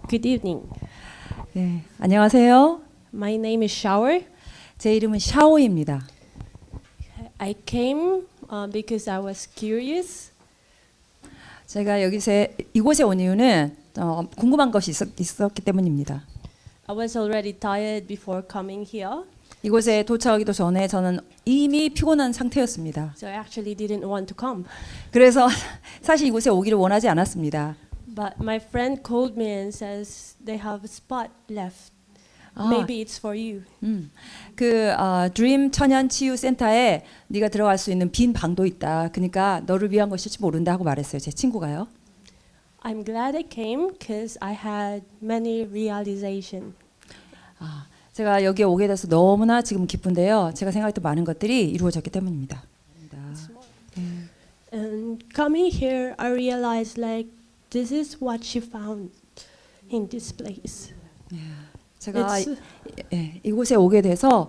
Good evening. 네, 안녕하세요. My name is Shower. 제 이름은 샤오입니다. I came because I was curious. 제가 이곳에 온 이유는 궁금한 것이 있었기 때문입니다. I was already tired before coming here, 이곳에 도착하기도 전에 저는 이미 피곤한 상태였습니다. so I actually didn't want to come. 그래서 사실 이곳에 오기를 원하지 않았습니다. But my friend called me and says they have a spot left. 아, Maybe it's for you. 드림 천연 치유 센터에 네가 들어갈 수 있는 빈 방도 있다. 그러니까 너를 위한 것일지 모른다 하고 말했어요. 제 친구가요. I'm glad I came because I had many realization. 제가 여기에 오게 돼서 너무나 지금 기쁜데요. 제가 생각했던 많은 것들이 이루어졌기 때문입니다. And coming here, I realized like this is what she found in this place. 제가 이곳에 오게 돼서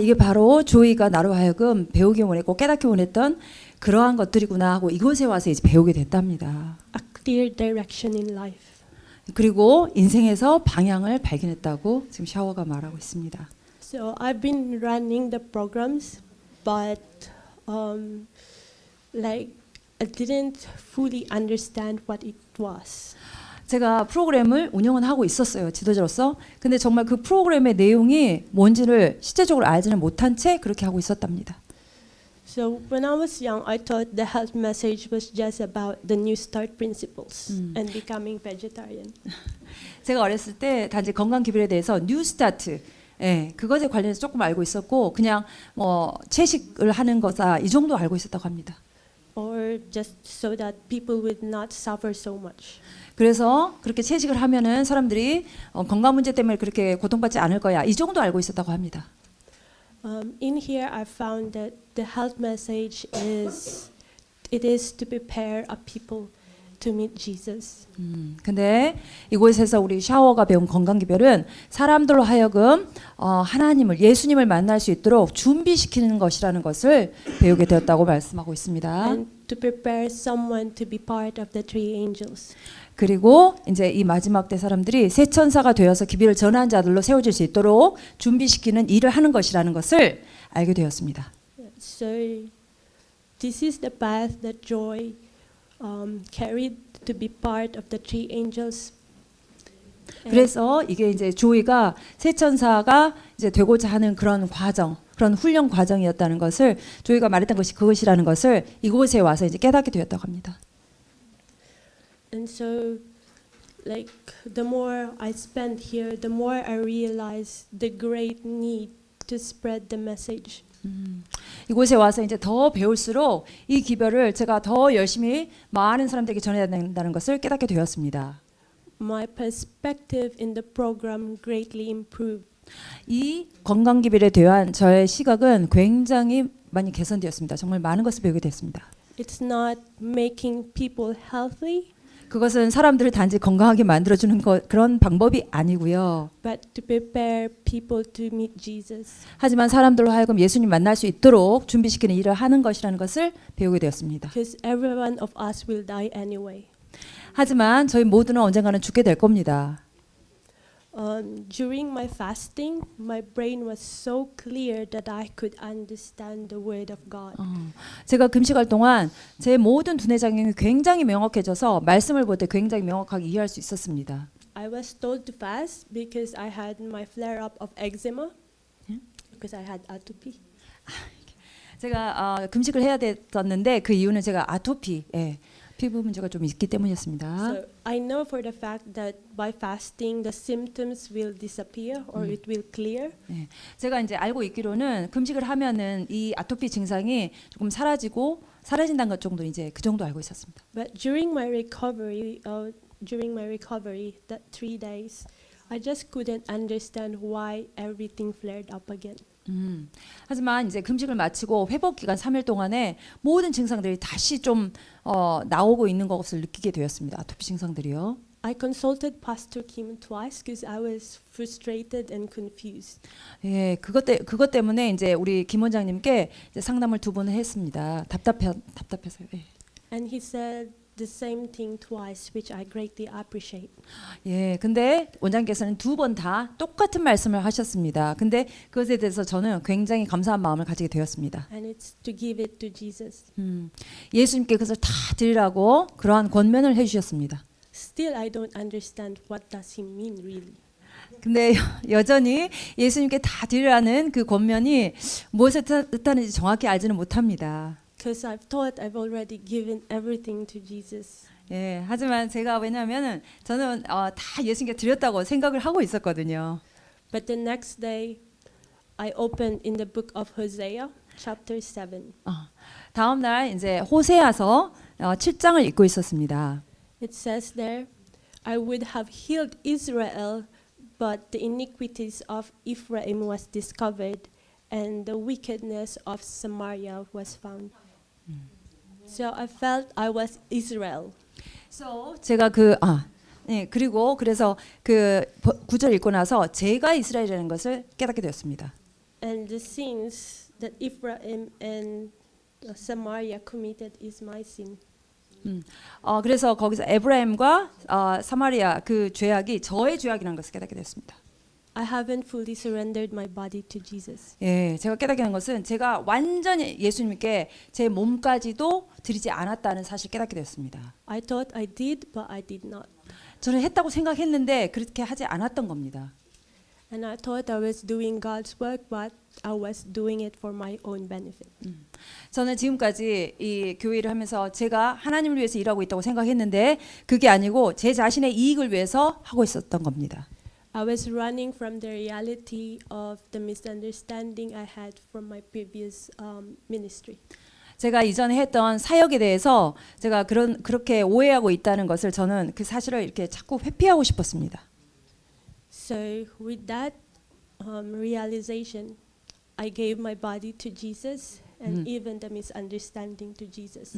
이게 바로 조이가 나로 하여금 배우기 원했고 깨닫기 원했던 그러한 것들이구나 하고 이곳에 와서 이제 배우게 됐답니다. A clear direction in life. 그리고 인생에서 방향을 발견했다고 지금 샤워가 말하고 있습니다. So I've been running the programs, but like I didn't fully understand what it was. 제가 프로그램을 운영은 하고 있었어요. 지도자로서. 근데 정말 그 프로그램의 내용이 뭔지를 실제적으로 알지는 못한 채 그렇게 하고 있었답니다. So when I was young, I thought the health message was just about the New Start principles and becoming vegetarian. 제가 어렸을 때 단지 건강 기별에 대해서 뉴 스타트 그것에 관련해서 조금 알고 있었고 그냥 채식을 하는 거다 이 정도 알고 있었다고 합니다. Or just so that people would not suffer so much. 그래서 그렇게 채식을 하면은 사람들이 건강 문제 때문에 그렇게 고통받지 않을 거야 이 정도 알고 있었다고 합니다. In here, I found that the health message is to prepare a people to meet Jesus. 근데 이곳에서 우리 샤워가 배운 건강 기별은 사람들로 하여금 하나님을 예수님을 만날 수 있도록 준비시키는 것이라는 것을 배우게 되었다고 말씀하고 있습니다. And to prepare someone to be part of the three angels. 그리고 이제 이 마지막 때 사람들이 새 천사가 되어서 기별을 전하는 자들로 세워질 수 있도록 준비시키는 일을 하는 것이라는 것을 알게 되었습니다. So this is the path that Joy carried to be part of the three angels. 그래서 이게 이제 조이가 새 천사가 이제 되고자 하는 그런 과정, 그런 훈련 과정이었다는 것을 조이가 말했던 것이 그것이라는 것을 이곳에 와서 이제 깨닫게 되었다고 합니다. And so, like the more I spent here, the more I realized the great need to spread the message. 이곳에 와서 이제 더 배울수록 이 기별을 제가 더 열심히 많은 사람들에게 전해야 된다는 것을 깨닫게 되었습니다. My perspective in the program greatly improved. 이 건강 기별에 대한 저의 시각은 굉장히 많이 개선되었습니다. 정말 많은 것을 배우게 됐습니다. It's not making people healthy, 그것은 사람들을 단지 건강하게 만들어주는 그런 방법이 아니고요. but to prepare people to meet Jesus. 하지만 사람들로 하여금 예수님 만날 수 있도록 준비시키는 일을 하는 것이라는 것을 배우게 되었습니다. Because every one of us will die anyway. 하지만 저희 모두는 언젠가는 죽게 될 겁니다. During my fasting, my brain was so clear that I could understand the word of God. 제가 금식할 동안 제 모든 두뇌장이 굉장히 명확해져서 말씀을 볼 때 굉장히 명확하게 이해할 수 있었습니다. I was told to fast because I had my flare-up of eczema, because I had atopy. 제가 금식을 해야 됐었는데 그 이유는 제가 아토피, 피부 문제가 좀 있기 때문이었습니다. So I know for the fact that by fasting the symptoms will disappear or it will clear. 제가 이제 알고 있기로는 금식을 하면은 이 아토피 증상이 조금 사라진다는 것 정도 이제 그 정도 알고 있었습니다. But during my recovery, that 3 days, I just couldn't understand why everything flared up again. 하지만 이제 금식을 마치고 회복 기간 3일 동안에 모든 증상들이 다시 좀 나오고 있는 것을 느끼게 되었습니다. 아토피 증상들이요. I consulted Pastor Kim twice because I was frustrated and confused. 그것 때문에 이제 우리 김 원장님께 이제 상담을 2번을 했습니다. 답답해서요. And he said the same thing twice, which I greatly appreciate. 예, 근데 원장님께서는 두 번 다 똑같은 말씀을 하셨습니다. 근데 그것에 대해서 저는 굉장히 감사한 마음을 가지게 되었습니다. And it's to give it to Jesus. 예수님께 그것을 다 드리라고 그러한 권면을 해주셨습니다. Still, I don't understand what does he mean really. 근데 여전히 예수님께 다 드리라는 그 권면이 무엇을 뜻하는지 정확히 알지는 못합니다. Because I've thought I've already given everything to Jesus. 예, 하지만 제가 왜냐하면은 저는 다 예수님께 드렸다고 생각을 하고 있었거든요. But the next day, I opened in the book of Hosea, chapter 7. 다음 날 이제 호세아서 7장을 읽고 있었습니다. It says there, I would have healed Israel, but the iniquities of Ephraim was discovered, and the wickedness of Samaria was found. So I felt I was Israel. So 제가 그리고 그래서 그 구절 읽고 나서 제가 이스라엘이라는 것을 깨닫게 되었습니다. And the sins that Ephraim and Samaria committed is my sin. 그래서 거기서 에브라임과 사마리아 그 죄악이 저의 죄악이라는 것을 깨닫게 됐습니다. I haven't fully surrendered my body to Jesus. 예, 제가 깨닫게 된 것은 제가 완전히 예수님께 제 몸까지도 드리지 않았다는 사실 깨닫게 됐습니다. I thought I did, but I did not. 저는 했다고 생각했는데 그렇게 하지 않았던 겁니다. And I thought I was doing God's work, but I was doing it for my own benefit. 저는 지금까지 이 교회를 하면서 제가 하나님을 위해서 일하고 있다고 생각했는데 그게 아니고 제 자신의 이익을 위해서 하고 있었던 겁니다. I was running from the reality of the misunderstanding I had from my previous ministry. 제가 이전에 했던 사역에 대해서 제가 그렇게 오해하고 있다는 것을 저는 그 사실을 이렇게 자꾸 회피하고 싶었습니다. So with that realization, I gave my body to Jesus and even the misunderstanding to Jesus.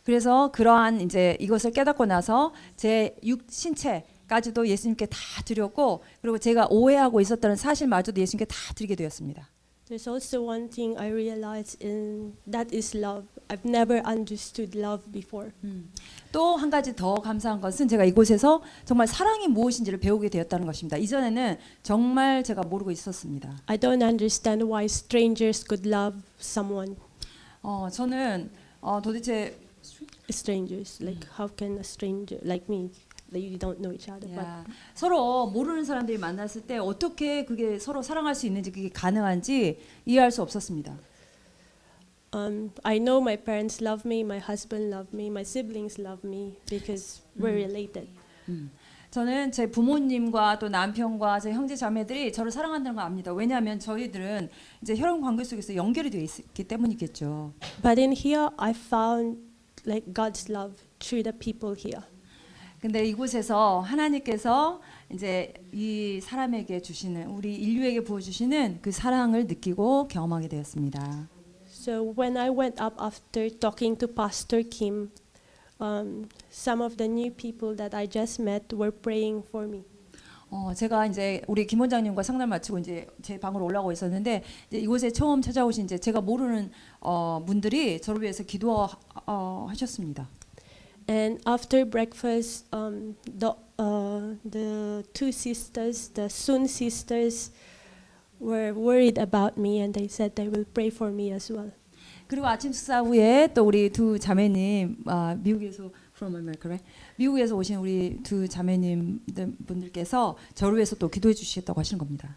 그래서 그러한 이제 이것을 깨닫고 나서 제 신체까지도 예수님께 다 드렸고 그리고 제가 오해하고 있었다는 사실마저도 예수님께 다 드리게 되었습니다. There's also one thing I realized in that is love. I've never understood love before. 또 한 가지 더 감사한 것은 제가 이곳에서 정말 사랑이 무엇인지를 배우게 되었다는 것입니다. 이전에는 정말 제가 모르고 있었습니다. I don't understand why strangers could love someone. 저는 도대체 Strangers, like how can a stranger like me, that you don't know each other, but 서로 모르는 사람들이 만났을 때 어떻게 그게 서로 사랑할 수 있는지 그게 가능한지 이해할 수 없었습니다. I know my parents love me, my husband love me, my siblings love me because we're related. 저는 제 부모님과 또 남편과 제 형제 자매들이 저를 사랑한다는 걸 압니다. 왜냐하면 저희들은 이제 혈연 관계 속에서 연결이 되어 있기 때문이겠죠. But in here, I found like God's love through the people here. 근데 이곳에서 하나님께서 이제 이 사람에게 주시는 우리 인류에게 부어 주시는 그 사랑을 느끼고 경험하게 되었습니다. So when I went up after talking to Pastor Kim, some of the new people that I just met were praying for me. 제가 이제 우리 김 원장님과 상담 마치고 이제 제 방으로 올라오고 있었는데 이제 이곳에 처음 찾아오신 이제 제가 모르는 분들이 저를 위해서 기도하셨습니다. And after breakfast, the two sisters, the Sun sisters, were worried about me, and they said they will pray for me as well. 그리고 아침 식사 후에 또 우리 두 자매님 미국에서 from America, right? 미국에서 오신 우리 두 자매님 분들께서 저를 위해서 또 기도해 주시겠다고 하시는 겁니다.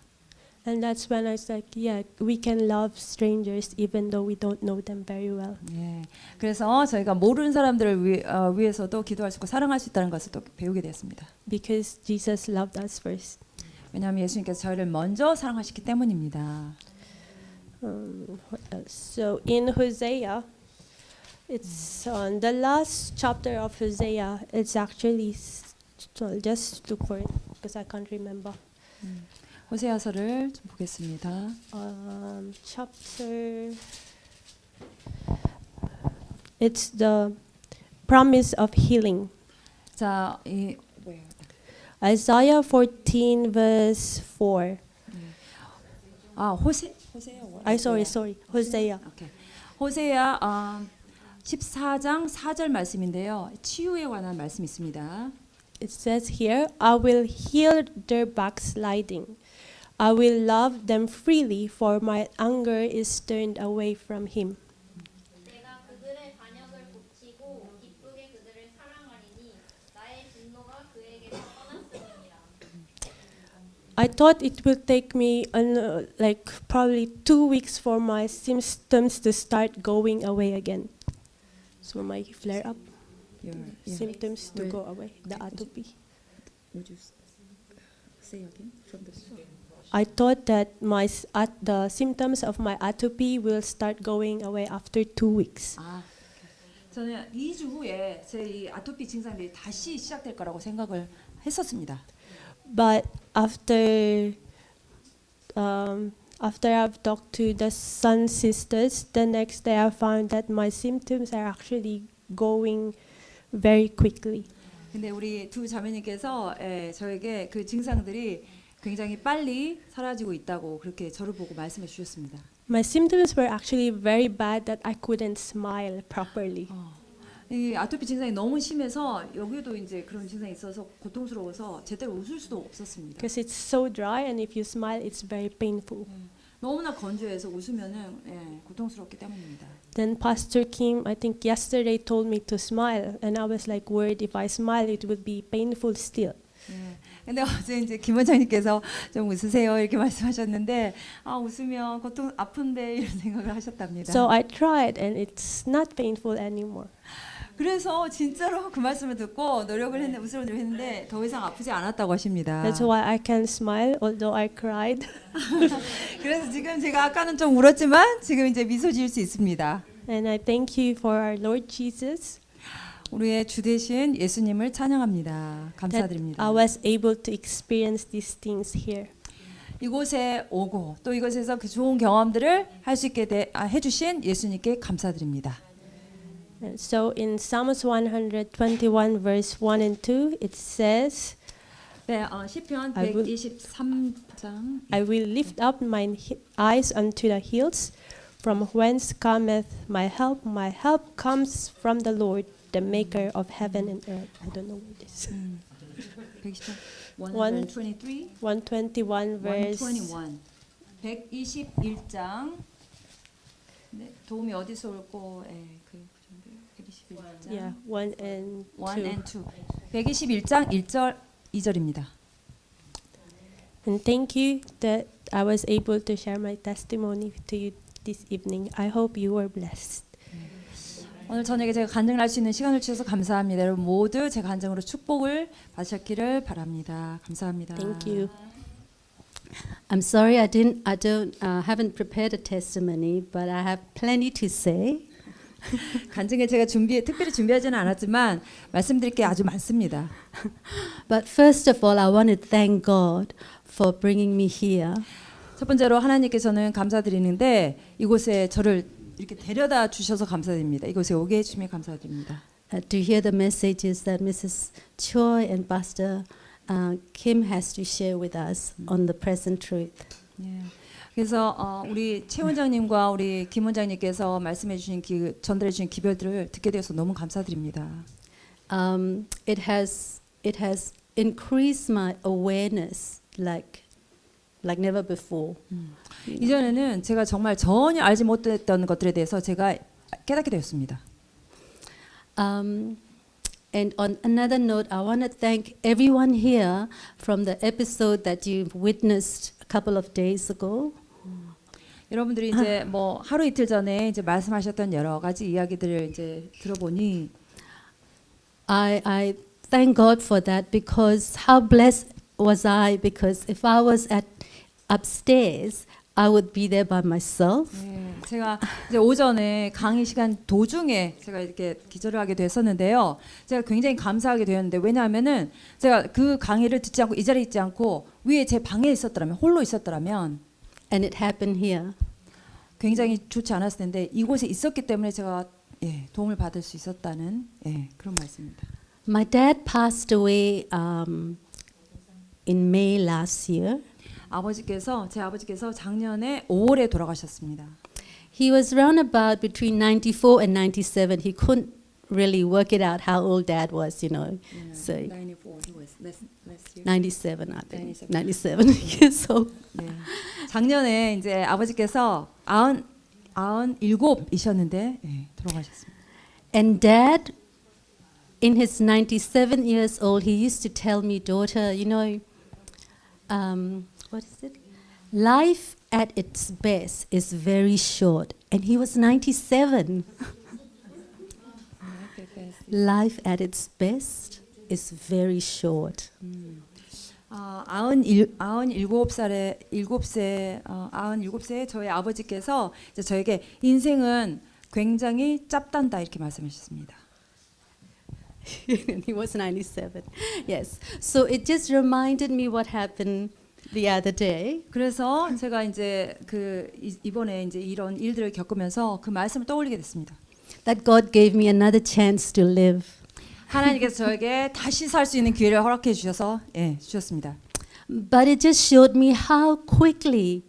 And that's when I was like, yeah, we can love strangers even though we don't know them very well. 예, 그래서 저희가 모르는 사람들을 위해서도 기도할 수 있고 사랑할 수 있다는 것을 또 배우게 되었습니다. Because Jesus loved us first. 왜냐하면 예수님께서 저희를 먼저 사랑하셨기 때문입니다. What else? So in Hosea, it's on the last chapter of Hosea. It's actually, just look for it because I can't remember. 호세아서를 좀 보겠습니다. Chapter. It's the promise of healing. 자, 이 뭐예요? Isaiah 14 verse 4. 호세아. Sorry. Hosea. 오케이. 호세아 14장 4절 말씀인데요. 치유에 관한 말씀이 있습니다. It says here, I will heal their backsliding. I will love them freely, for my anger is turned away from him. 내가 그들의 반역을 고치고 기쁘게 그들을 사랑하리니 나의 진노가 그에게서 떠났음이니라. I thought it will take me like probably 2 weeks for my symptoms to start going away again. So my flare up symptoms to go away, the atopy. Would you say again from the I thought that the symptoms of my atopy will start going away after 2 weeks. 저는 2주 후에 제 이 아토피 증상들이 다시 시작될 거라고 생각을 했었습니다. But after I've talked to the Sun sisters, the next day I found that my symptoms are actually going very quickly. 근데 우리 두 자매님께서 저에게 그 증상들이 굉장히 빨리 사라지고 있다고 그렇게 저를 보고 말씀해 주셨습니다. My symptoms were actually very bad that I couldn't smile properly. 이 아토피 증상이 너무 심해서 여기도 이제 그런 증상이 있어서 고통스러워서 제대로 웃을 수도 없었습니다. Because it's so dry and if you smile it's very painful. 너무나 건조해서 웃으면은 고통스럽기 때문입니다. Then Pastor Kim, I think yesterday told me to smile and I was like worried if I smile it would be painful still. 근데 어제 이제 김 원장님께서 좀 웃으세요 이렇게 말씀하셨는데 웃으면 고통 아픈데 이런 생각을 하셨답니다. So I tried and it's not painful anymore. 그래서 진짜로 그 말씀을 듣고 노력을 했는데 웃으려 했는데 더 이상 아프지 않았다고 하십니다. That's why I can smile although I cried. 그래서 지금 제가 아까는 좀 울었지만 지금 이제 미소 지을 수 있습니다. And I thank you for our Lord Jesus. 우리의 주 되신 예수님을 찬양합니다. That 감사드립니다. I was able to experience these things here. 이곳에 오고 또 이곳에서 그 좋은 경험들을 할 수 있게 해주신 예수님께 감사드립니다. And so in Psalms 121 verse 1 and 2 it says, 네, 시편 I will- 123장 I will lift up mine eyes unto the hills, from whence cometh my help. My help comes from the Lord, the maker of heaven and earth. I don't know what this. 123 121 verse 121 네, 도움이 어디서 올고 그 정도 121장 yeah, 1 and 1 2. and 2 121장 1절 2절입니다. And thank you that I was able to share my testimony to you this evening. I hope you were blessed. 오늘 저녁에 제가 간증을 할 수 있는 시간을 주셔서 감사합니다. 여러분 모두 제 간증으로 축복을 받으셨기를 바랍니다. 감사합니다. Thank you. I'm sorry haven't prepared a testimony, but I have plenty to say. 간증에 제가 특별히 준비하지는 않았지만 말씀드릴 게 아주 많습니다. But first of all, I want to thank God for bringing me here. 첫 번째로 하나님께서는 감사드리는데 이곳에 저를 이렇게 데려다 주셔서 감사드립니다. 이곳에 오게 해주시면 감사드립니다. To hear the messages that Mrs. Choi and Pastor Kim has to share with us on the present truth. 예. 그래서 우리 최 원장님과 우리 김 원장님께서 말씀해 주신 전달해 주신 기별들을 듣게 되어서 너무 감사드립니다. It has increased my awareness like never before. 이전에는 제가 정말 전혀 알지 못했던 것들에 대해서 제가 깨닫게 되었습니다. And on another note, I want to thank everyone here from the episode that you've witnessed a couple of days ago. 여러분들이 이제 뭐 하루 이틀 전에 이제 말씀하셨던 여러 가지 이야기들을 이제 들어보니 I thank God for that because how blessed was I because if I was upstairs, I would be there by myself. 네, 제가 이제 오전에 강의 시간 도중에 제가 이렇게 기절을 하게 됐었는데요. 제가 굉장히 감사하게 되었는데 왜냐하면은 제가 그 강의를 듣지 않고 이 자리에 있지 않고 위에 제 방에 있었더라면 홀로 있었더라면 And it happened here. 굉장히 좋지 않았을 텐데 이곳에 있었기 때문에 제가 도움을 받을 수 있었다는 그런 말씀입니다. My dad passed away in May last year. 제 아버지께서 작년에 5월에 돌아가셨습니다. He was round about between 94 and 97. He couldn't really work it out how old Dad was, you know. So 94, he was last year. 97, I think. 97. 97 years old. 네. 작년에 이제 아버지께서 97이셨는데 돌아가셨습니다. And Dad, in his 97 years old, he used to tell me, daughter, you know, what is it? Life at its best is very short. And he was 97. Life at its best is very short. 97살에 저희 아버지께서 이제 저에게 인생은 굉장히 짧단다 이렇게 말씀하셨습니다. He was 97. Yes. So it just reminded me what happened the other day. 그래서 제가 이제 이번에 이제 이런 일들을 겪으면서 그 말씀을 떠올리게 됐습니다. That God gave me another chance to live. 하나님께서 저에게 다시 살 수 있는 기회를 허락해 주셔서 주셨습니다. But it just showed me how quickly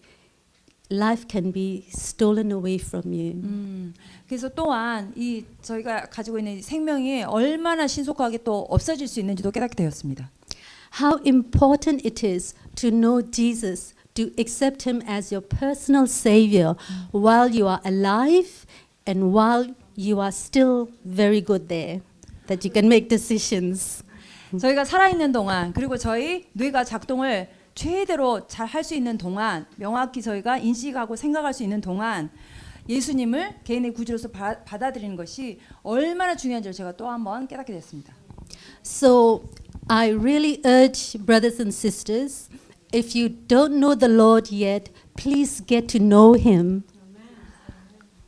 life can be stolen away from you. 그래서 또한 이 저희가 가지고 있는 이 생명이 얼마나 신속하게 또 없어질 수 있는지도 깨닫게 되었습니다. How important it is to know Jesus, to accept him as your personal savior while you are alive and while you are still very good there, that you can make decisions. 저희가 살아있는 동안 그리고 저희 뇌가 작동을 최대로 잘 할 수 있는 동안 명확히 저희가 인식하고 생각할 수 있는 동안 예수님을 개인의 구주로서 받아들이는 것이 얼마나 중요한지를 제가 또 한번 깨닫게 됐습니다. So I really urge brothers and sisters, if you don't know the Lord yet, please get to know him.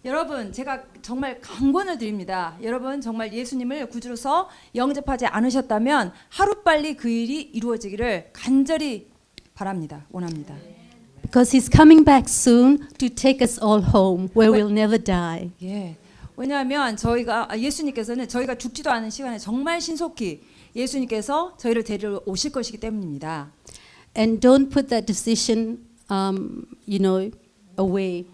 여러분, 제가 정말 강권을 드립니다. 여러분 정말 예수님을 구주로서 영접하지 않으셨다면 하루빨리 그 일이 이루어지기를 간절히 바랍니다. 원합니다. Because he's coming back soon to take us all home where we'll never die. 예. 왜냐하면 예수님께서는 저희가 죽지도 않은 시간에 정말 신속히 예수님께서 저희를 데리러 오실 것이기 때문입니다. And don't put that decision, away.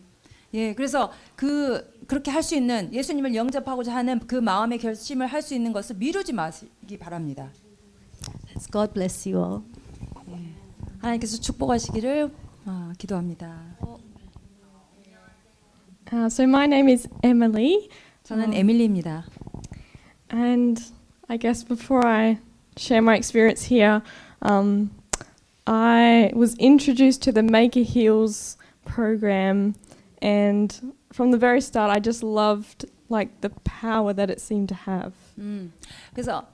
예, 그래서 그렇게 할 수 있는 예수님을 영접하고자 하는 그 마음의 결심을 할 수 있는 것을 미루지 마시기 바랍니다. God bless you all. 하나님께서 축복하시기를 기도합니다. So my name is Emily, 저는 에밀리입니다. and I guess before I share my experience here, I was introduced to the Maker Heals program, and from the very start, I just loved like the power that it seemed to have. 그래서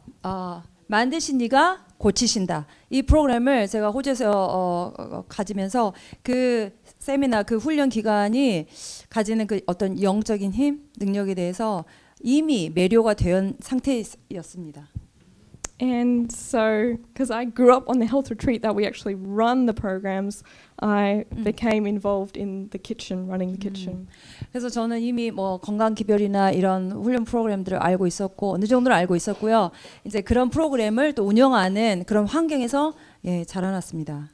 만드신 이가 고치신다. 이 프로그램을 제가 호주에서 가지면서 그 세미나 그 훈련 기간이 가지는 그 어떤 영적인 힘, 능력에 대해서 이미 매료가 된 상태였습니다. And so, because I grew up on the health retreat that we actually run the programs, I became involved in the kitchen, running the kitchen. 그래서 저는 이미 뭐 건강 기별이나 이런 훈련 프로그램들을 알고 있었고 어느 정도는 알고 있었고요. 이제 그런 프로그램을 또 운영하는 그런 환경에서 자라났습니다.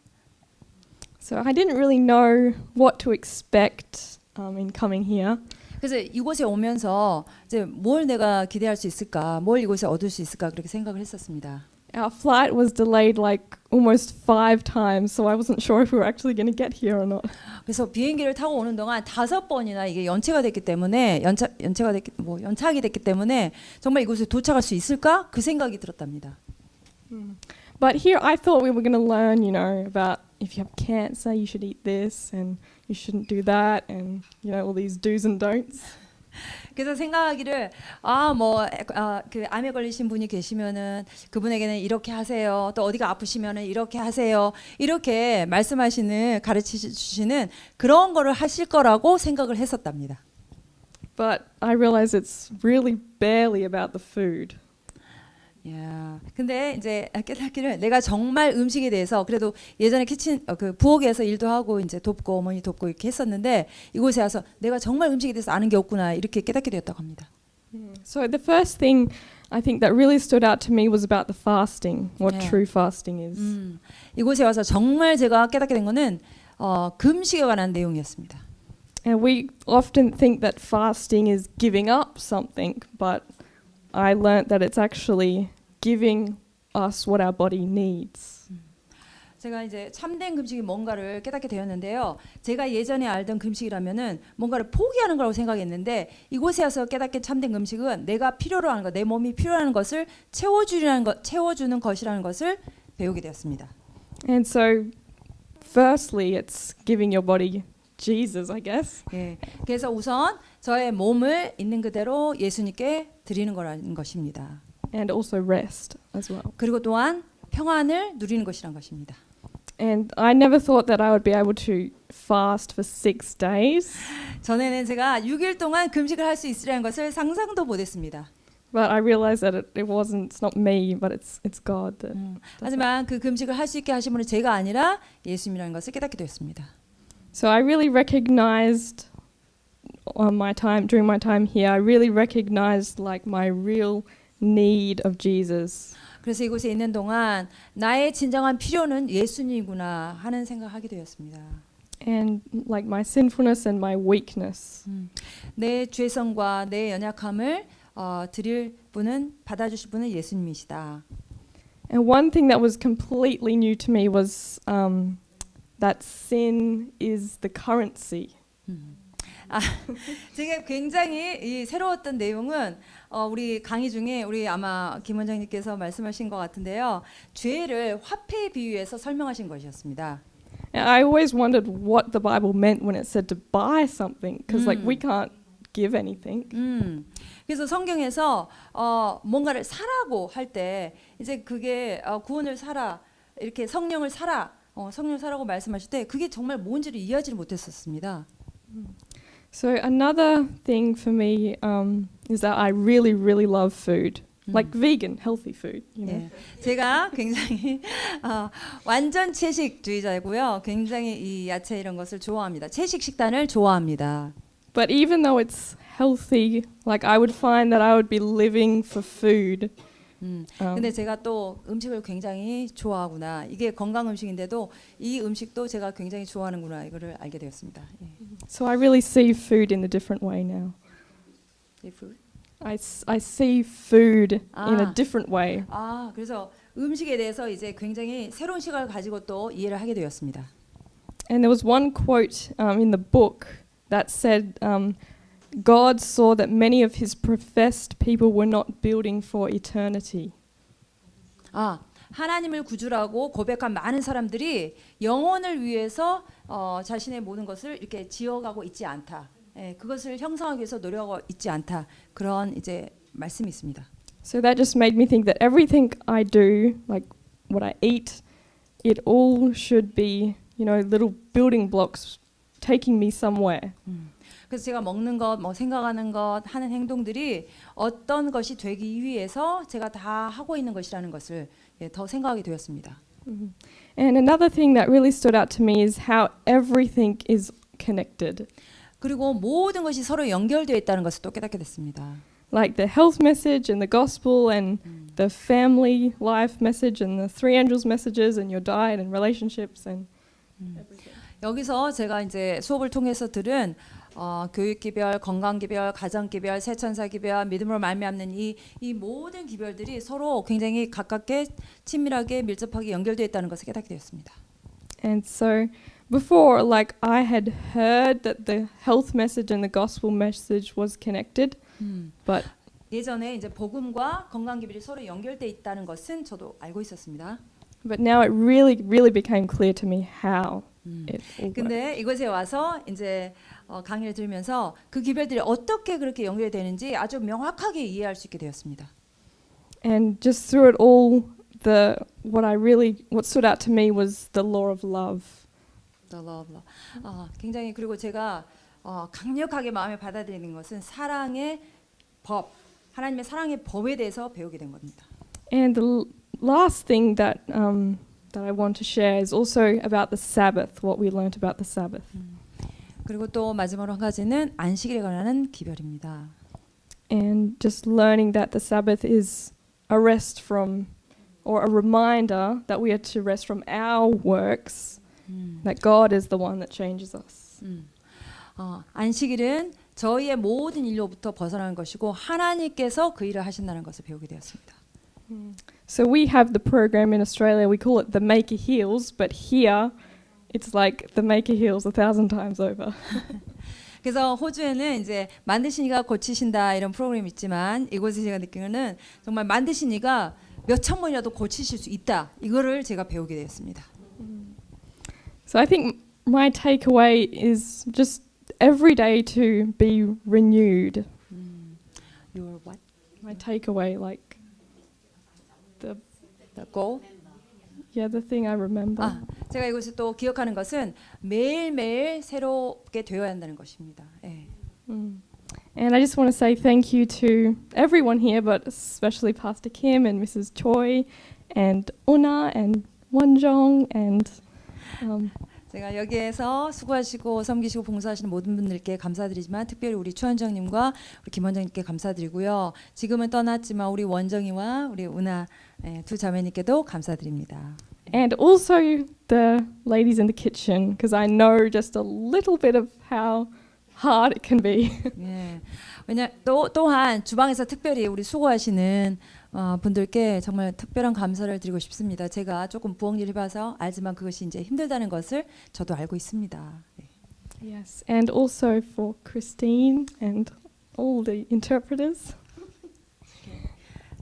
So I didn't really know what to expect in coming here. 그래서 이곳에 오면서 이제 뭘 내가 기대할 수 있을까, 뭘 이곳에 얻을 수 있을까 그렇게 생각을 했었습니다. Our flight was delayed like almost 5 times, so I wasn't sure if we were actually going to get here or not. 그래서 비행기를 타고 오는 동안 5번이나 이게 연착이 됐기 때문에 연착이 됐기 때문에 정말 이곳에 도착할 수 있을까 그 생각이 들었답니다. But here I thought we were going to learn, about if you have cancer, you should eat this and you shouldn't do that, and all these do's and don'ts. 그래서 생각하기를 그 암에 걸리신 분이 계시면은 그분에게는 이렇게 하세요. 또 어디가 아프시면은 이렇게 하세요. 이렇게 말씀하시는 가르쳐 주시는 그런 거를 하실 거라고 생각을 했었답니다. But I realize it's really barely about the food. 근데 이제 깨닫기를 내가 정말 음식에 대해서 그래도 예전에 그 부엌에서 일도 하고 이제 돕고 어머니 돕고 이렇게 했었는데 이곳에 와서 내가 정말 음식에 대해서 아는 게 없구나 이렇게 깨닫게 되었다고 합니다. So the first thing I think that really stood out to me was about the fasting, what true fasting is. 이곳에 와서 정말 제가 깨닫게 된 거는 금식에 관한 내용이었습니다. And we often think that fasting is giving up something, but I learnt that it's actually giving us what our body needs. 제가 이제 참된 금식이 뭔가를 깨닫게 되었는데요. 제가 예전에 알던 금식이라면은 뭔가를 포기하는 거라고 생각했는데 이곳에 와서 깨닫게 참된 금식은 내가 필요로 하는 것, 내 몸이 필요한 것을 채워주는 것이라는 것을 배우게 되었습니다. And so, firstly, it's giving your body Jesus, I guess. 예, 그래서 우선 저의 몸을 있는 그대로 예수님께 드리는 거라는 것입니다. And also rest as well. 그리고 또한 평안을 누리는 것이란 것입니다. And I never thought that I would be able to fast for 6 days. 전에는 제가 6일 동안 금식을 할 수 있으라는 것을 상상도 못했습니다. But I realized that it's not me, but it's God. That does it. 하지만 그 금식을 할 수 있게 하신 분은 제가 아니라 예수님이라는 것을 깨닫게 되었습니다. So I really recognized during my time here, I really recognized like my real need of Jesus. 그래서 이곳에 있는 동안 나의 진정한 필요는 예수님이구나 하는 생각을 하게 되었습니다. And like my sinfulness and my weakness. 내 죄성과 내 연약함을 드릴 분은 받아주실 분은 예수님이시다. And one thing that was completely new to me was that sin is the currency. 제가 굉장히 이 새로웠던 내용은 우리 강의 중에 우리 아마 김 원장님께서 말씀하신 것 같은데요. 죄를 화폐에 비유해서 설명하신 것이었습니다. And I always wondered what the Bible meant when it said to buy something, because like we can't give anything. 그래서 성경에서 뭔가를 사라고 할 때 이제 그게 구원을 사라 이렇게 성령을 사라 성령을 사라고 말씀하실 때 그게 정말 뭔지를 이해하지 못했었습니다. So another thing for me is that I really, really love food, like vegan, healthy food. You know? 예, 제가 굉장히 완전 채식주의자이고요. 굉장히 이 야채 이런 것을 좋아합니다. 채식 식단을 좋아합니다. But even though it's healthy, like I would find that I would be living for food. 근데 제가 또 음식을 굉장히 좋아하구나. 이게 건강 음식인데도 이 음식도 제가 굉장히 좋아하는구나. 이거를 알게 되었습니다. 예. So I really see food in a different way now. I see food in a different way. 그래서 음식에 대해서 이제 굉장히 새로운 시각을 가지고 또 이해를 하게 되었습니다. And there was one quote in the book that said, God saw that many of his professed people were not building for eternity. 하나님을 구주라고 고백한 많은 사람들이 영원을 위해서 자신의 모든 것을 이렇게 지어가고 있지 않다. 예, 그것을 형성하기 위해서 노력하고 있지 않다. 그런 이제 말씀이 있습니다. So that just made me think that everything I do, like what I eat, it all should be, you know, little building blocks taking me somewhere. 그래서 제가 먹는 것, 뭐 생각하는 것, 하는 행동들이 어떤 것이 되기 위해서 제가 다 하고 있는 것이라는 것을 더 생각하게 되었습니다. And another thing that really stood out to me is how everything is connected. 그리고 모든 것이 서로 연결되어 있다는 것을 또 깨닫게 됐습니다. Like the health message and the gospel and the family life message and the three angels messages and your diet and relationships and everything. 여기서 제가 이제 수업을 통해서 들은 교육 기별, 건강 기별, 가정 기별, 세천사 기별, 믿음으로 말미암는 이 모든 기별들이 서로 굉장히 가깝게 친밀하게 밀접하게 연결되어 있다는 것을 깨닫게 되었습니다. And so before, like I had heard that the health message and the gospel message was connected, but 예전에 이제 복음과 건강 기별이 서로 연결되어 있다는 것은 저도 알고 있었습니다. but now it really became clear to me how it all works. 근데 이곳에 와서 이제 강의를 들으면서 그 기별들이 어떻게 그렇게 연결되는지 아주 명확하게 이해할 수 있게 되었습니다. And just through it all, what stood out to me was the law of love. The love. 굉장히 그리고 제가 강력하게 마음에 받아들이는 것은 사랑의 법, 하나님의 사랑의 법에 대해서 배우게 된 겁니다. And the last thing that I want to share is also about the Sabbath, what we learnt about the Sabbath. 그리고 또 마지막으로 한 가지는 안식일에 관한 기별입니다. And just learning that the Sabbath is a rest from, or a reminder that we are to rest from our works, that God is the one that changes us. 안식일은 저희의 모든 일로부터 벗어나는 것이고 하나님께서 그 일을 하신다는 것을 배우게 되었습니다. So we have the program in Australia. We call it the Maker Heals, but here it's like the Maker Heals 1,000 times over. 그래서 호주에는 이제 만드신 이가 고치신다 이런 프로그램이 있지만 이곳에 제가 느끼는 정말 만드신 이가 몇천 번이라도 고치실 수 있다. 이거를 제가 배우게 되었습니다. So I think my takeaway is just every day to be renewed. Your what? My takeaway, like the goal? the thing I remember. 제가 이곳에 또 기억하는 것은 매일매일 새롭게 되어야 한다는 것입니다. 예. And I just want to say thank you to everyone here, but especially Pastor Kim and Mrs. Choi and Una and Wonjong and 제가 여기에서 수고하시고 섬기시고 봉사하시는 모든 분들께 감사드리지만 특별히 우리 최원정님과 우리 김 원장님께 감사드리고요. 지금은 떠났지만 우리 원정이와 우리 은하 두 자매님께도 감사드립니다. and also the ladies in the kitchen, because I know just a little bit of how hard it can be. 예. 또한 주방에서 특별히 우리 수고하시는 분들께 정말 특별한 감사를 드리고 싶습니다. 제가 조금 부엌일 해봐서 알지만 그것이 이제 힘들다는 것을 저도 알고 있습니다. 네. Yes, and also for Christine and all the interpreters.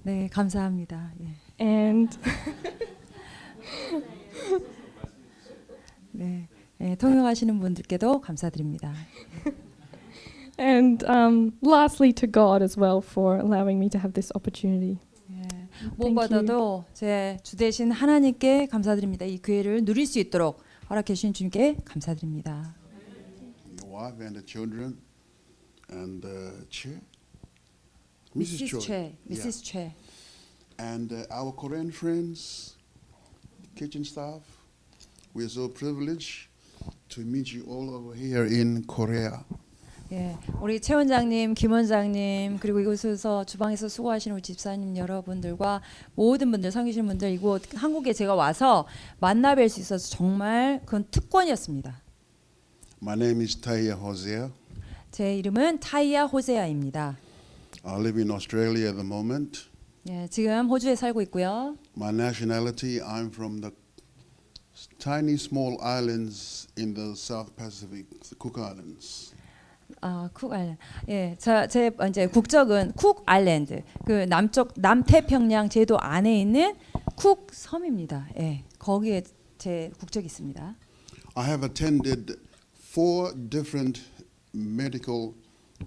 네, 감사합니다. 예. And 네, 통역하시는 분들께도 감사드립니다. and lastly to God as well for allowing me to have this opportunity. 무엇보다도 제 주 되신 하나님께 감사드립니다. 이 기회를 누릴 수 있도록 허락해 주신 주님께 감사드립니다. Your wife and the children and Che, Mrs. Choi. Che, Mrs. Che. And our Korean friends, kitchen staff, we are so privileged to meet you all over here in Korea. 예, 우리 최 원장님, 김 원장님 그리고 이곳에서 주방에서 수고하시는 우리 집사님 여러분들과 모든 분들 섬기시는 분들 이곳 한국에 제가 와서 만나뵐 수 있어서 정말 그건 특권이었습니다. My name is Taya Hosea. 제 이름은 타이야 호세아입니다. I live in Australia at the moment. 예, 지금 호주에 살고 있고요. My nationality, I'm from the tiny small islands in the South Pacific, the Cook Islands. 쿡 아일랜드. 예, 제 이제 국적은 쿡 아일랜드. 그 남쪽 남태평양 제도 안에 있는 쿡 섬입니다. 예, 거기에 제 국적이 있습니다. I have attended 4 different medical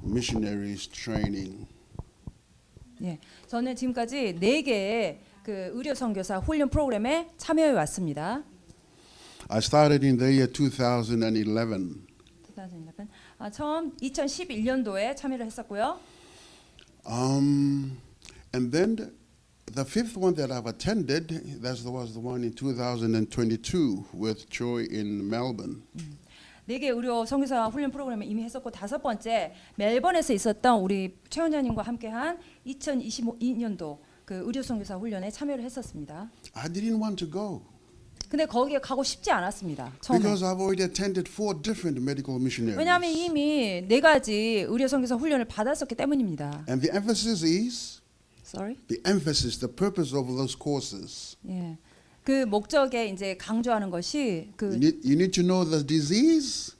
missionaries training. 예, 저는 지금까지 4개의 그 의료 선교사 훈련 프로그램에 참여해 왔습니다. I started in the year 2011. 2011. 처음 2011년도에 참여를 했었고요. And then the 5th one that I've attended, that was the one in 2022 with Choi in Melbourne. 4개 의료 선교사 훈련 프로그램에 이미 했었고 5번째 멜번에서 있었던 우리 최 원장님과 함께한 2022년도 그 의료 선교사 훈련에 참여를 했었습니다. I didn't want to go 근데 거기에 가고 싶지 않았습니다. 처음에. because I've already attended 4 different medical missionaries. 왜냐하면 이미 4가지 의료 선교사 훈련을 받았었기 때문입니다. And the emphasis is, Sorry. the purpose of those courses. 예. 그 목적에 이제 강조하는 것이 그 You need to know the disease,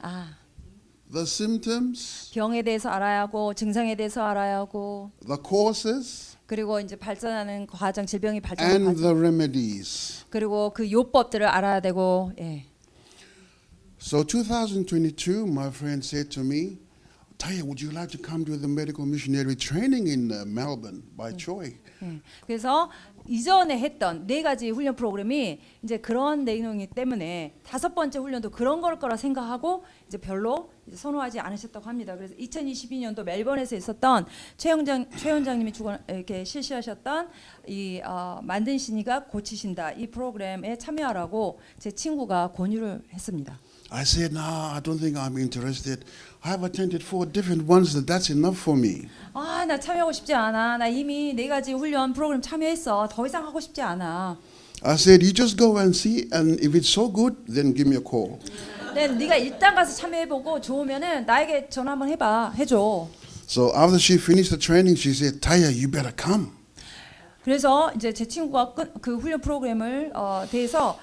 the the symptoms, 병에 대해서 알아야 하고 증상에 대해서 알아야 하고 the causes, 그리고 이제 발전하는 과정, 질병이 발전하는 and 과정, the remedies. 그리고 그 요법들을 알아야 되고, 예. So 2022, my friend said to me, Taya, would you like to come to the medical missionary training in Melbourne by Choi? 예. 그래서 이전에 했던 4가지 훈련 프로그램이 이제 그런 내용이기 때문에 5번째 훈련도 그런 걸 거라 생각하고 이제 별로 이제 선호하지 않으셨다고 합니다. 그래서 2022년도 멜번에서 있었던 최 원장님이 이렇게 실시하셨던 이 만든 신이가 고치신다 이 프로그램에 참여하라고 제 친구가 권유를 했습니다. I said, no, I don't think I'm interested. I've attended 4 different ones. That's enough for me. 나 참여하고 싶지 않아. 나 이미 4가지 훈련 프로그램 참여했어. 더 이상 하고 싶지 않아. I said, you just go and see, and if it's so good, then give me a call. 네, 네가 일단 가서 참여해보고 좋으면은 나에게 전화 한번 해줘. So after she finished the training, she said, Taya, you better come. 그래서 이제 제 친구가 그 훈련 프로그램을 대해서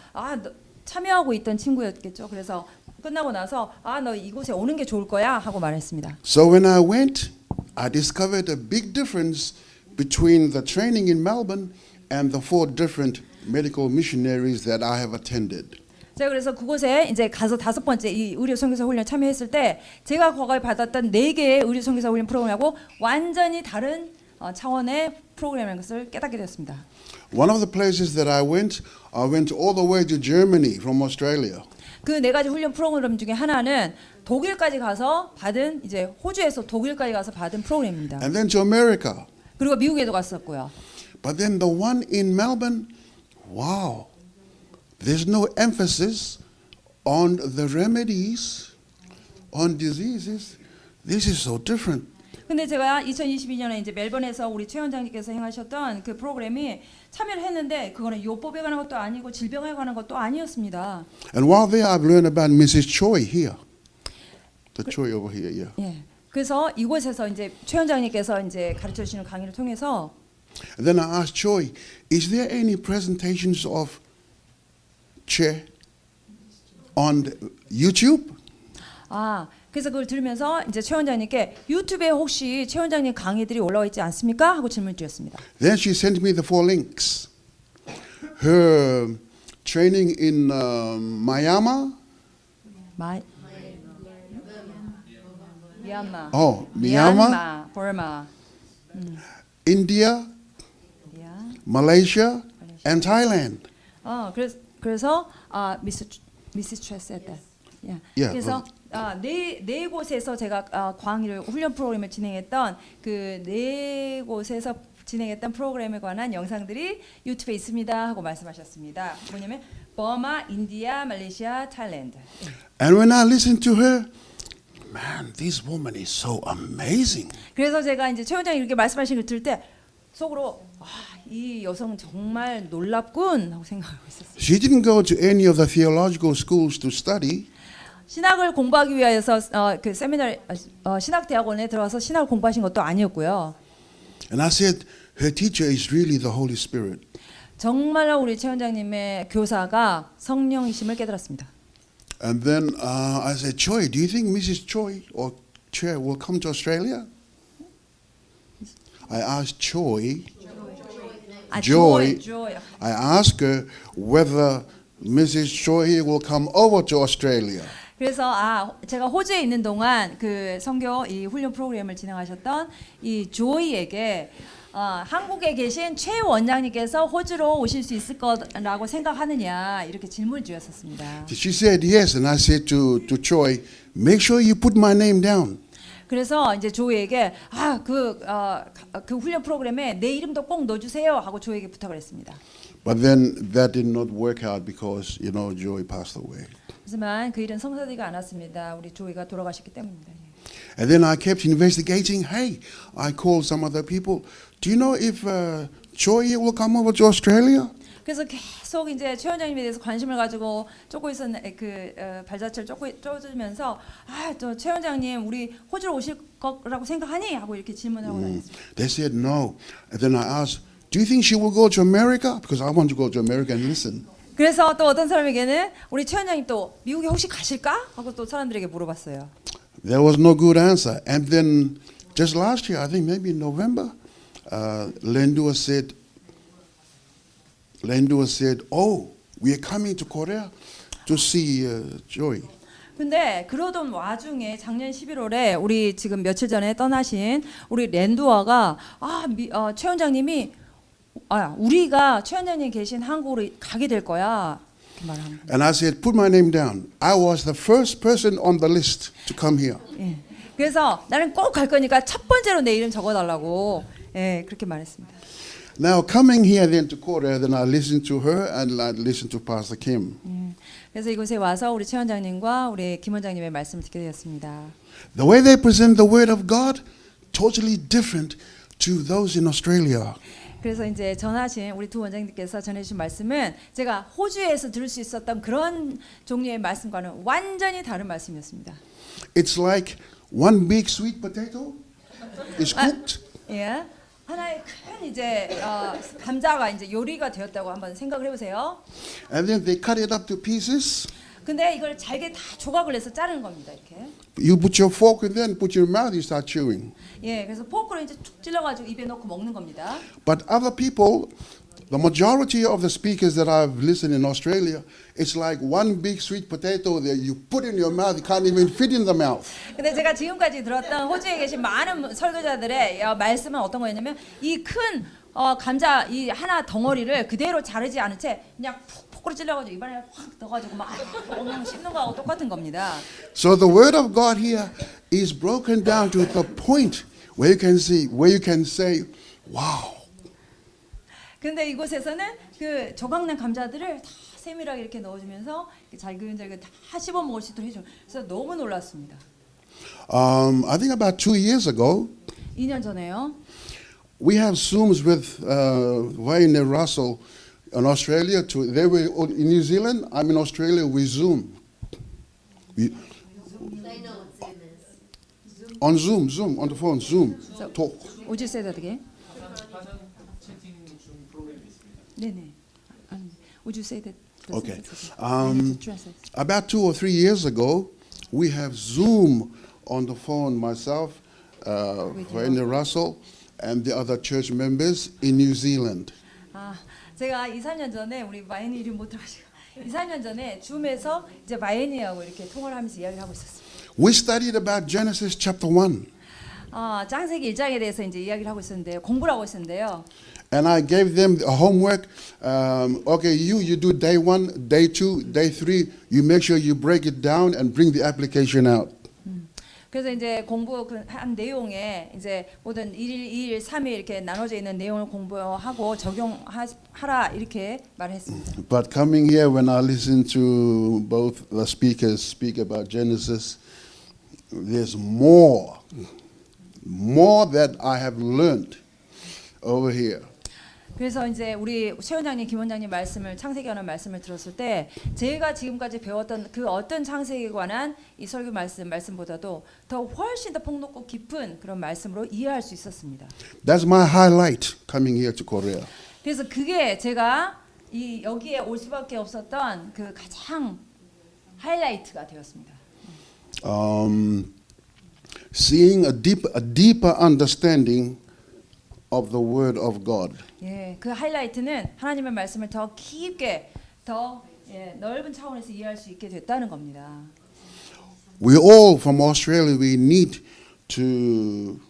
참여하고 있던 친구였겠죠. 그래서 끝나고 나서 너 이곳에 오는 게 좋을 거야 하고 말했습니다. So when I went, I discovered a big difference between the training in Melbourne and the 4 different medical missionaries that I have attended. 제가 그래서 그곳에 이제 가서 5번째 이 의료 선교사 훈련 참여했을 때 제가 거기에 받았던 4개의 의료 선교사 훈련 프로그램하고 완전히 다른 차원의 프로그램이라는 것을 깨닫게 되었습니다. One of the places that I went all the way to Germany from Australia. 그 4가지 훈련 프로그램 중에 하나는 독일까지 가서 받은 이제 호주에서 독일까지 가서 받은 프로그램입니다. And then to America. 그리고 미국에도 갔었고요. But then the one in Melbourne, wow. There's no emphasis on the remedies, on diseases. This is so different. 근데 제가 2022년에 이제 멜번에서 우리 최 원장님께서 행하셨던 그 프로그램이 참여를 했는데 그거는 요법에 관한 것도 아니고 질병에 관한 것도 아니었습니다. And while there, I've learned about Mrs. Choi here. The Choi over here, yeah. 예. 그래서 이곳에서 이제 최 원장님께서 이제 가르쳐 주시는 강의를 통해서 And then I asked Choi, is there any presentations of Che on YouTube? 그래서 그걸 들으면서 이제 최 원장님께 유튜브에 혹시 최 원장님 강의들이 올라와 있지 않습니까? 하고 질문 드렸습니다. Then she sent me the 4 links. Her training in Myanmar. 미얀마. Myanmar. 버마. India, Malaysia, and Thailand. 그래서 미스 최 said that. Yeah, 그래서 네 곳에서 제가 강의를 훈련 프로그램을 진행했던 그 4곳에서 진행했던 프로그램에 관한 영상들이 유튜브에 있습니다 하고 말씀하셨습니다. 뭐냐면 버마, 인디아, 말레이시아, 타일랜드. And when I listened to her, man, this woman is so amazing. 그래서 제가 이제 최 원장이 이렇게 말씀하신 걸 들을 때 속으로 이 여성 정말 놀랍군 하고 생각하고 있었어요. She didn't go to any of the theological schools to study. 신학을 공부하기 위해서 그 세미나 신학 대학원에 들어가서 신학을 공부하신 것도 아니었고요. And I said, her teacher is really the Holy Spirit. 정말로 우리 최 원장님의 교사가 성령이심을 깨달았습니다. And then I said, Choi, do you think Mrs. Choi or Chair will come to Australia? I asked Choi. Joy. I asked her whether Mrs. Choi will come over to Australia. 그래서 제가 호주에 있는 동안 그 선교 이 훈련 프로그램을 진행하셨던 이 조이에게 한국에 계신 최 원장님께서 호주로 오실 수 있을 거라고 생각하느냐 이렇게 질문을 주셨었습니다. She said yes, and I said to Choi, make sure you put my name down. 그래서 이제 조이에게 그 훈련 프로그램에 내 이름도 꼭 넣어주세요 하고 조이에게 부탁을 했습니다. But then that did not work out because Joy passed away. 하지만 그 일은 성사되지 않았습니다. 우리 조이가 돌아가셨기 때문입니다. And then I kept investigating. Hey, I called some other people. Do you know if Joy will come over to Australia? 그래서 계속 이제 최 원장님에 대해서 관심을 가지고 쫓고 있었는 그 발자취를 쫓으면서 저 최 원장님 우리 호주로 오실 거라고 생각하니 하고 이렇게 질문하고 다녔습니다. They said no. And then I asked, do you think she will go to America? Because I want to go to America and listen. 그래서 또 어떤 사람에게는 우리 최 원장님 또 미국에 혹시 가실까? 하고 또 사람들에게 물어봤어요. There was no good answer. And then just last year, I think maybe in November, Lendua said, oh, we are coming to Korea to see Joy. 근데 그러던 와중에 작년 11월에 우리 지금 며칠 전에 떠나신 우리 랜두아가 최 원장님이 우리가 최 원장님 계신 한국으로 가게 될 거야. 이렇게 말합니다. And I said, put my name down. I was the first person on the list to come here. 예. 그래서 나는 꼭 갈 거니까 첫 번째로 내 이름 적어달라고 그렇게 말했습니다. Now coming here then to Korea, then I listened to her and I listened to Pastor Kim. 그래서 이곳에 와서 우리 최 원장님과 우리 김 원장님의 말씀을 듣게 되었습니다. The way they present the word of God, totally different to those in Australia. 그래서 이제 전하신 우리 두 원장님께서 전해주신 말씀은 제가 호주에서 들을 수 있었던 그런 종류의 말씀과는 완전히 다른 말씀이었습니다. It's like one big sweet potato is cooked. 예, 하나의 큰 이제 감자가 이제 요리가 되었다고 한번 생각을 해보세요. And then they cut it up to pieces. 근데 이걸 잘게 다 조각을 내서 자르는 겁니다. 이렇게. You put your fork and then put your mouth, you start chewing. 예, 그래서 포크로 이제 툭 찔러가지고 입에 넣고 먹는 겁니다. But other people, the majority of the speakers that I've listened in Australia, it's like one big sweet potato that you put in your mouth, you can't even fit in the mouth. 근데 제가 지금까지 들었던 호주에 계신 많은 설교자들의 말씀은 어떤 거였냐면 이 큰 감자 이 하나 덩어리를 그대로 자르지 않은 채 그냥 포크로 찔러가지고 입안에 확 넣어가지고 막 씹는 거하고 똑같은 겁니다. So the word of God here is broken down to the point where you can see, where you can say, wow. 근데 이곳에서는 그 조각난 감자들을 다 세밀하게 이렇게 넣어주면서 잘근잘근 다 씹어 먹을 수 있도록 해줘. 그래서 너무 놀랐습니다. I think about 2 years ago, 2년 전에요. we have Zooms with Wayne and Russell in Australia. They were in New Zealand. I'm in Australia. We Zoom. They know what Zoom is. On Zoom, on the phone, Zoom, talk. Would you say that again? 네네. Would you say that? Okay. Translate. About 2 or 3 years ago, we have Zoom on the phone, myself, Wayne and Russell, and the other church members in New Zealand. 아, 제가 2, 3년 전에 우리 마이니 이름 못 들어가시고 2, 3년 전에 줌에서 이제 마이니하고 이렇게 통화를 하면서 이야기를 하고 있었어요. We studied about Genesis chapter 1. 창세기 1장에 대해서 이제 이야기를 하고 있었는데요. 공부를 하고 있었는데요. And I gave them a homework. Okay, you do day 1, day 2, day 3. You make sure you break it down and bring the application out. 그래서 이제 공부한 내용에 이제 모든 1일, 2일, 3일 이렇게 나눠져 있는 내용을 공부하고 적용하라 이렇게 말했습니다. But coming here, when I listen to both the speakers speak about Genesis, there's more that I have learned over here. 그래서 이제 우리 최 원장님, 김 원장님 말씀을 창세기에 관한 말씀을 들었을 때 제가 지금까지 배웠던 그 어떤 창세기에 관한 이 설교 말씀보다도 더 훨씬 더 폭넓고 깊은 그런 말씀으로 이해할 수 있었습니다. That's my highlight coming here to Korea. 그래서 그게 제가 여기에 올 수밖에 없었던 그 가장 하이라이트가 되었습니다. Seeing a deeper understanding of the Word of God. 예, 그 하이라이트는 하나님의 말씀을 더 깊게, 더 넓은 차원에서 이해할 수 있게 됐다는 겁니다. We all from Australia, we need to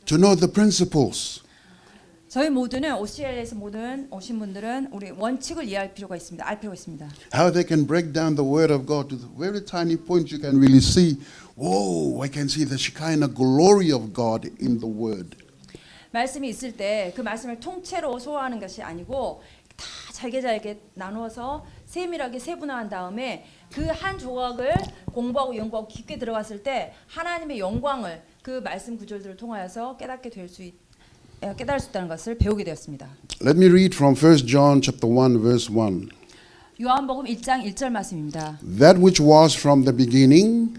know the principles. 저희 모두는 오스트레일리아에서 모든 오신 분들은 우리 원칙을 이해할 필요가 있습니다. 알 필요가 있습니다. How they can break down the Word of God to the very tiny point you can really see. Whoa, I can see the Shekinah glory of God in the Word. 말씀이 있을 때 그 말씀을 통째로 소화하는 것이 아니고 다 잘게 나누어서 세밀하게 세분화한 다음에 그 한 조각을 공부하고 연구하고 깊게 들어갔을 때 하나님의 영광을 그 말씀 구절들을 통하여서 깨달을 수 있다는 것을 배우게 되었습니다. Let me read from 1 John chapter 1 verse 1. 요한복음 1장 1절 말씀입니다. That which was from the beginning,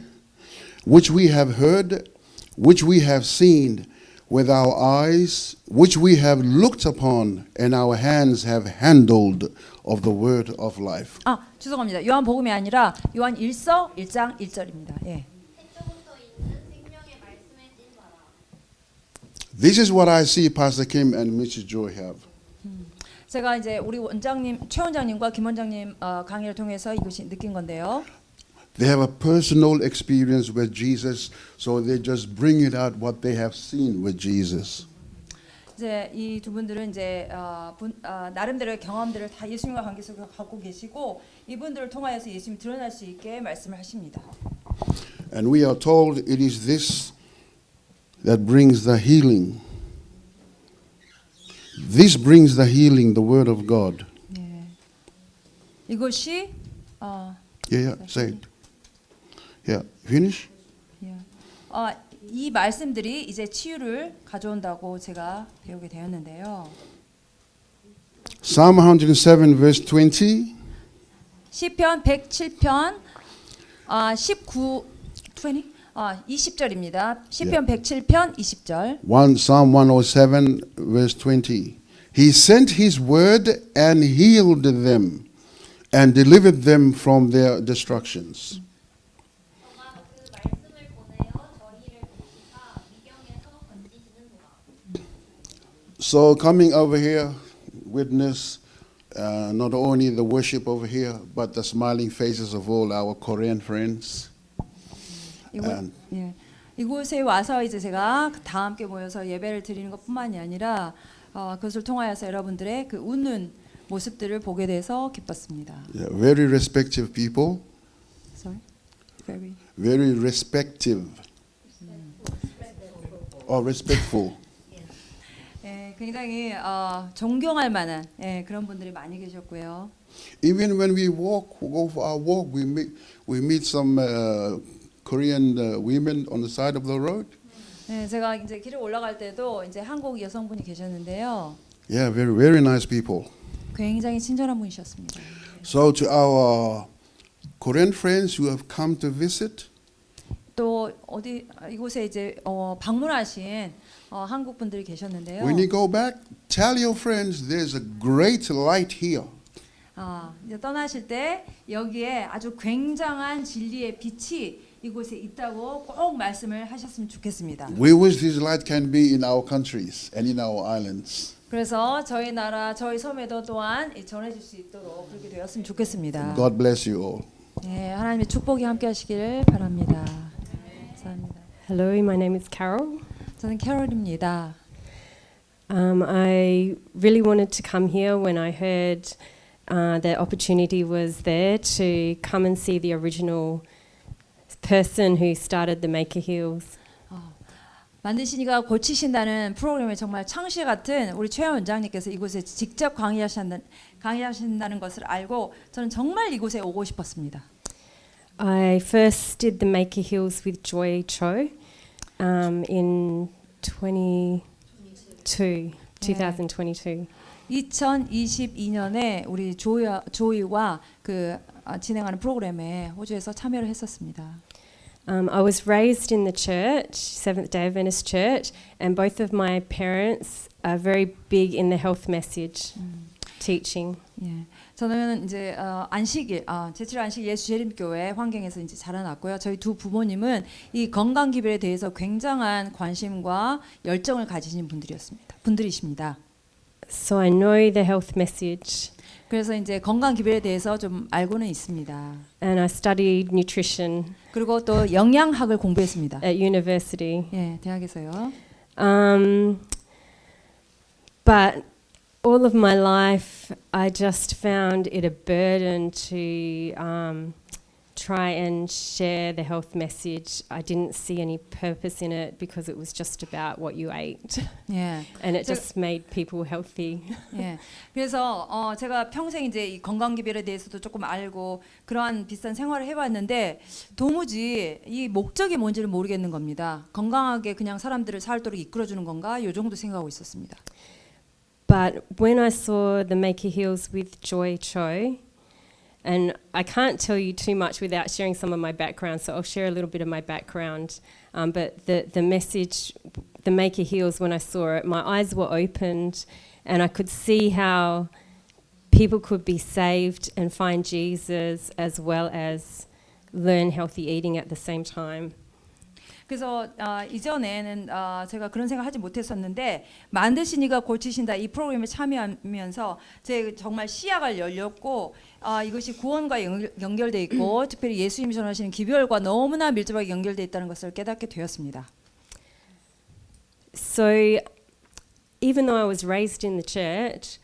which we have heard, which we have seen with our eyes, which we have looked upon, and our hands have handled of the word of life. 죄송합니다. 요한복음이 아니라 요한 1서 1장 1절입니다. 예. 태초부터 있는 생명의 말씀에 찐 바라. This is what I see Pastor Kim and Mrs. Joy have. 제가 이제 우리 원장님, 최 원장님과 김 원장님 강의를 통해서 이것이 느낀 건데요. They have a personal experience with Jesus, so they just bring it out what they have seen with Jesus. 이제 이 두 분들은 이제 나름대로의 경험들을 다 예수님과 관계 속에 갖고 계시고 이분들을 통하여서 예수님이 드러날 수 있게 말씀을 하십니다. And we are told it is this that brings the healing. This brings the healing, the word of God. 네. 이것이 Yeah, say it. Yeah, finish? 이 말씀들이 이제 치유를 가져온다고 제가 배우게 되었는데요. Psalm 107 verse 20. 시편 107편 19 20절입니다. 시편 107편 20절. Psalm 107 verse 20. He sent his word and healed them and delivered them from their destructions. 저가 그 말씀을 보내어 저희를 고치사 미경에서 건지시는도다. So coming over here, witness not only the worship over here, but the smiling faces of all our Korean friends. 이곳, 예. 이곳에 와서 이제 제가 다 함께 모여서 예배를 드리는 것뿐만이 아니라 그것을 통하여서 여러분들의 그 웃는 모습들을 보게 돼서 기뻤습니다. Yeah, very respective people, Sorry, very. very respective or respectful. 예, 굉장히 존경할 만한 그런 분들이 많이 계셨고요. Even when we go for our walk, we meet some Korean women on the side of the road. 네, 제가 이제 길을 올라갈 때도 이제 한국 여성분이 계셨는데요. Yeah, very nice people. 굉장히 친절한 분이셨습니다. So to our Korean friends who have come to visit, 또 어디 이곳에 이제 방문하신 한국 분들이 계셨는데요. when you go back, tell your friends there's a great light here. 이제 떠나실 때 여기에 아주 굉장한 진리의 빛이 이곳에 있다고 꼭 말씀을 하셨으면 좋겠습니다. We wish this light can be in our countries and in our islands. 그래서 저희 나라, 저희 섬에도 또한 전해질 수 있도록 그렇게 되었으면 좋겠습니다. God bless you all. 네, 하나님의 축복이 함께하시기를 바랍니다. 감사합니다. Hello, my name is Carol. 저는 캐롤입니다. I really wanted to come here when I heard that opportunity was there to come and see the original person who started the Maker Heals. 만드시니가 고치신다는 프로그램에 정말 창시 같은 우리 최 원장님께서 이곳에 직접 강의하신다는 것을 알고 저는 정말 이곳에 오고 싶었습니다. I first did the Maker Heals with Joy Cho in 2022. 2022년에 우리 조이와 그 진행하는 프로그램에 호주에서 참여를 했었습니다. I was raised in the church, Seventh-day Adventist church, and both of my parents are very big in the health message teaching. 예, 저는 이제 안식일, 제칠 안식 예수 재림교회 환경에서 이제 자라났고요. 저희 두 부모님은 이 건강 기별에 대해서 굉장한 관심과 열정을 가지신 분들이십니다. So I know the health message. 그래서 이제 건강 기별에 대해서 좀 알고는 있습니다. And I studied nutrition 그리고 또 영양학을 공부했습니다. at university. 예, 대학에서요. But all of my life, I just found it a burden to try and share the health message. I didn't see any purpose in it because it was just about what you ate. 예. And it just made people healthy. 예. 그래서 제가 평생 이제 이 건강 기별에 대해서도 조금 알고 그러한 비슷한 생활을 해봤는데 도무지 이 목적이 뭔지를 모르겠는 겁니다. 건강하게 그냥 사람들을 살도록 이끌어주는 건가? 요 정도 생각하고 있었습니다. But when I saw the Maker Heals with Joy Cho, and I can't tell you too much without sharing some of my background, so I'll share a little bit of my background. But the message, the Maker Heals, when I saw it, my eyes were opened and I could see how people could be saved and find Jesus as well as learn healthy eating at the same time. 그래서 이전에는 제가 그런 생각하지 못했었는데 만드시니가 고치신다 이 프로그램에 참여하면서 제 정말 시야가 열렸고 이것이 구원과 연결돼 있고 특별히 예수님이 전하시는 기별과 너무나 밀접하게 연결돼 있다는 것을 깨닫게 되었습니다. So even though I was raised in the church,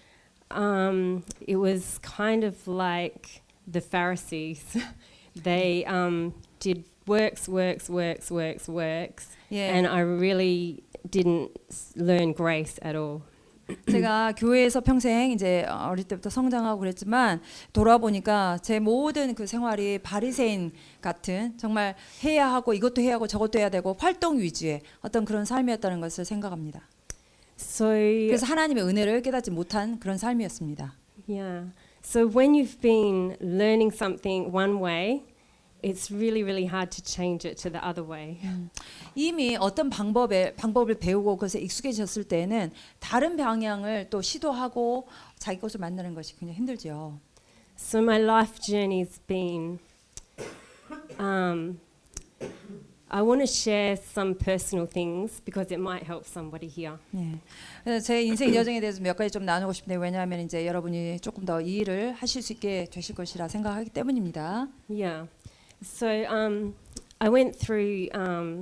it was kind of like the Pharisees. They did works, 예. and I really didn't learn grace at all. 제가 교회에서 평생 이제 어릴 때부터 성장하고 그랬지만 돌아보니까 제 모든 그 생활이 바리새인 같은 정말 해야 하고 이것도 해야 하고 저것도 해야 되고 활동 위주의 어떤 그런 삶이었다는 것을 생각합니다. So 그래서 하나님의 은혜를 깨닫지 못한 그런 삶이었습니다. yeah. So when you've been learning something one way, it's really hard to change it to the other way. 이미 어떤 방법을 배우고 그것에 익숙해졌을 때에는 다른 방향을 또 시도하고 자기 것을 만드는 것이 굉장히 힘들죠. So my life journey's been. I want to share some personal things because it might help somebody here. 네. 그래서 제 인생 여정에 대해서 몇 가지 좀 나누고 싶은데 왜냐하면 이제 여러분이 조금 더 이 일을 하실 수 있게 되실 것이라 생각하기 때문입니다. Yeah. So I went through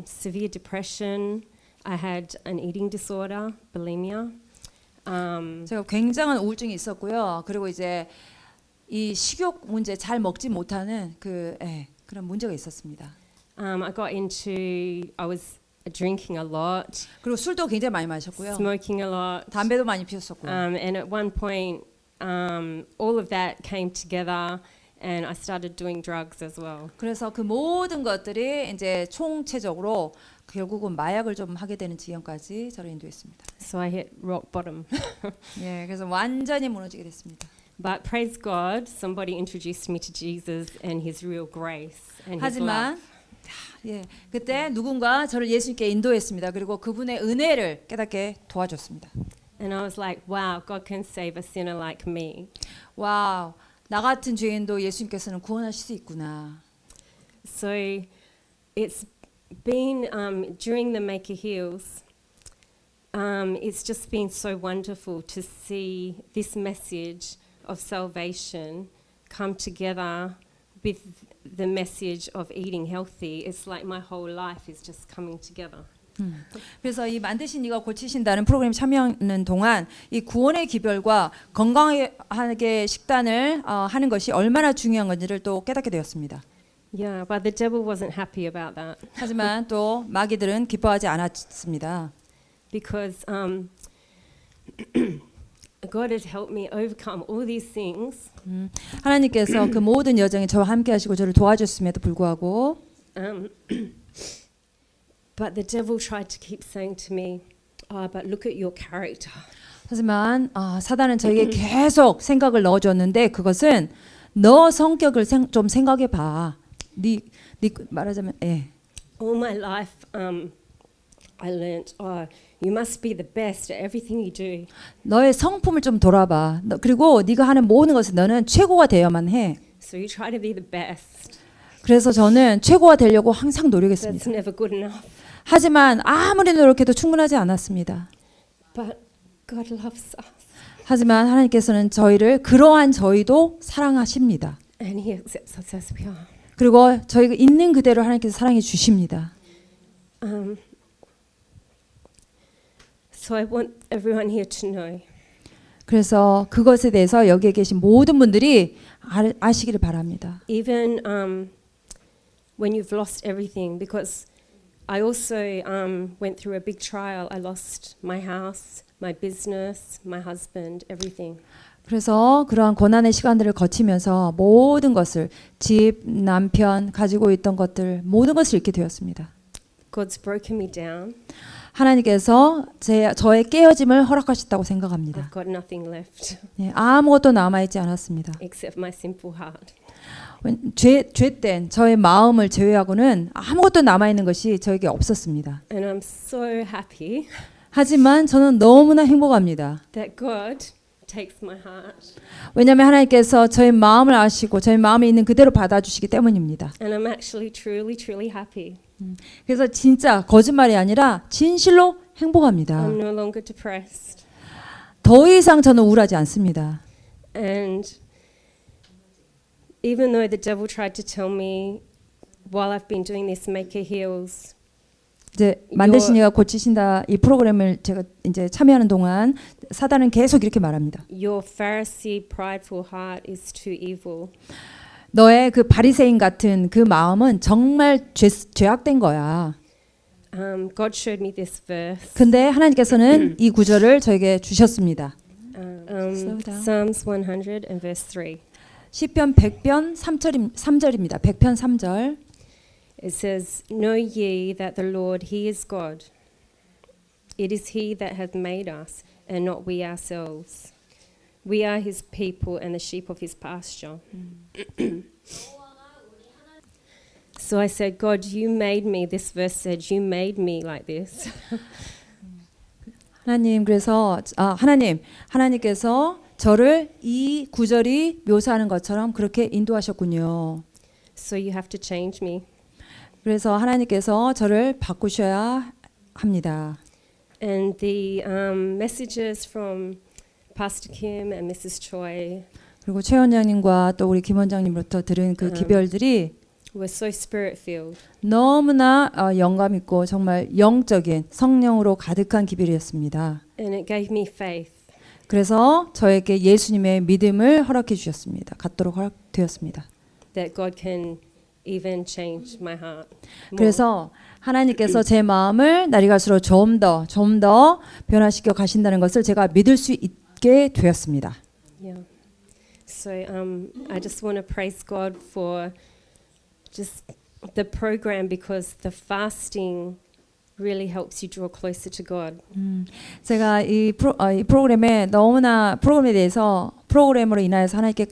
severe depression. I had an eating disorder, bulimia. 제가 굉장한 우울증이 있었고요. 그리고 이제 이 식욕 문제 잘 먹지 못하는 그런 문제가 있었습니다. I got into. I was drinking a lot, 그리고 술도 굉장히 많이 마셨고요. smoking a lot, 담배도 많이 피웠었고요. and at one point, all of that came together, and I started doing drugs as well. 그래서 그 모든 것들이 이제 총체적으로 결국은 마약을 좀 하게 되는 지경까지 저를 인도했습니다. So I hit rock bottom. 예, 그래서 완전히 무너지게 됐습니다. But praise God, somebody introduced me to Jesus and His real grace and His 하지만 love. 예, 그때 누군가 저를 예수님께 인도했습니다. 그리고 그분의 은혜를 깨닫게 도와줬습니다. And I was like, wow, God can save a sinner like me. 와우, 나 같은 죄인도 예수님께서는 구원하실 수 있구나. So it's been during the Maker Heals. It's just been so wonderful to see this message of salvation come together with the message of eating healthy. It's like my whole life is just coming together. 그래서 이 만드신 이가 고치신다는 프로그램 참여하는 동안 이 구원의 기별과 건강하게 식단을 하는 것이 얼마나 중요한 건지를 또 깨닫게 되었습니다. Yeah, but the devil wasn't happy about that 하지만 또 마귀들은 기뻐하지 않았습니다. because God has helped me overcome all these things. 하나님께서 그 모든 여정에 저와 함께 하시고 저를 도와주셨음에도 불구하고 But the devil tried to keep saying to me, "Oh, but look at your character." 하지만 사단은 저에게 계속 생각을 넣어줬는데 그것은 너 성격을 좀 생각해 봐. 네 말하자면 All my life, I learnt, "Oh, you must be the best at everything you do." 너의 성품을 좀 돌아봐. 그리고 네가 하는 모든 것은 너는 최고가 되어야만 해. So you try to be the best. 그래서 저는 최고가 되려고 항상 That's 노력했습니다. never good enough. 하지만 아무리 노력해도 충분하지 않았습니다. But God loves us, 하지만 하나님께서는 저희를 그러한 저희도 사랑하십니다. and He accepts us as we are. 그리고 저희가 있는 그대로 하나님께서 사랑해 주십니다. So I want everyone here to know 그래서 그것에 대해서 여기에 계신 모든 분들이 아시기를 바랍니다. even when you've lost everything, because I also went through a big trial. I lost my house, my business, my husband, everything. 그래서 그러한 고난의 시간들을 거치면서 모든 것을 집, 남편, 가지고 있던 것들 모든 것을 잃게 되었습니다. God's broken me down. 하나님께서 저의 깨어짐을 허락하셨다고 생각합니다. I've got nothing left 네, 아무것도 남아있지 않았습니다. except my simple heart. 죄된 저의 마음을 제외하고는 아무것도 남아있는 것이 저에게 없었습니다. And I'm so happy 하지만 저는 너무나 행복합니다. that God takes my heart. 왜냐하면 하나님께서 저의 마음을 아시고 저의 마음에 있는 그대로 받아주시기 때문입니다. And I'm actually truly happy. 그래서 진짜 거짓말이 아니라 진실로 행복합니다. I'm no longer depressed. 더 이상 저는 우울하지 않습니다. And even though the devil tried to tell me while I've been doing this Maker Heals, 이제 만드신 이가 고치신다 이 프로그램을 제가 이제 참여하는 동안 사단은 계속 이렇게 말합니다. your Pharisee prideful heart is too evil. 너의 그 바리새인 같은 그 마음은 정말 죄악된 거야. God showed me this verse. 근데 하나님께서는 이 구절을 저에게 주셨습니다. Slow down. Psalms 100 and verse 3. 시편 100편 3절입니다. 100편 3절. It says, Know ye that the Lord, He is God. It is He that hath made us, and not we ourselves. We are His people and the sheep of His pasture. So I said, God, you made me. This verse said, you made me like this. 하나님 그래서 하나님께서 저를 이 구절이 묘사하는 것처럼 그렇게 인도하셨군요. So you have to change me. 그래서 하나님께서 저를 바꾸셔야 합니다. And the messages from Pastor Kim and Mrs. Choi 그리고 최 원장님과 또 우리 김 원장님으로부터 들은 그 기별들이 were so spirit-filled. 너무나 영감 있고 정말 영적인 성령으로 가득한 기별이었습니다. And it gave me faith. 그래서 저에게 예수님의 믿음을 허락해 주셨습니다. 갖도록 허락되었습니다. That God can even change my heart. more. 그래서 하나님께서 제 마음을 날이 갈수록 좀 더 변화시켜 가신다는 것을 제가 믿을 수 있게 되었습니다. Yeah. So I just want to praise God for just the program because the fasting really helps you draw closer to God. 제가 이 프로그램에 너무나 프로그램에 대해서 프로그램으로 인하여서 하나님께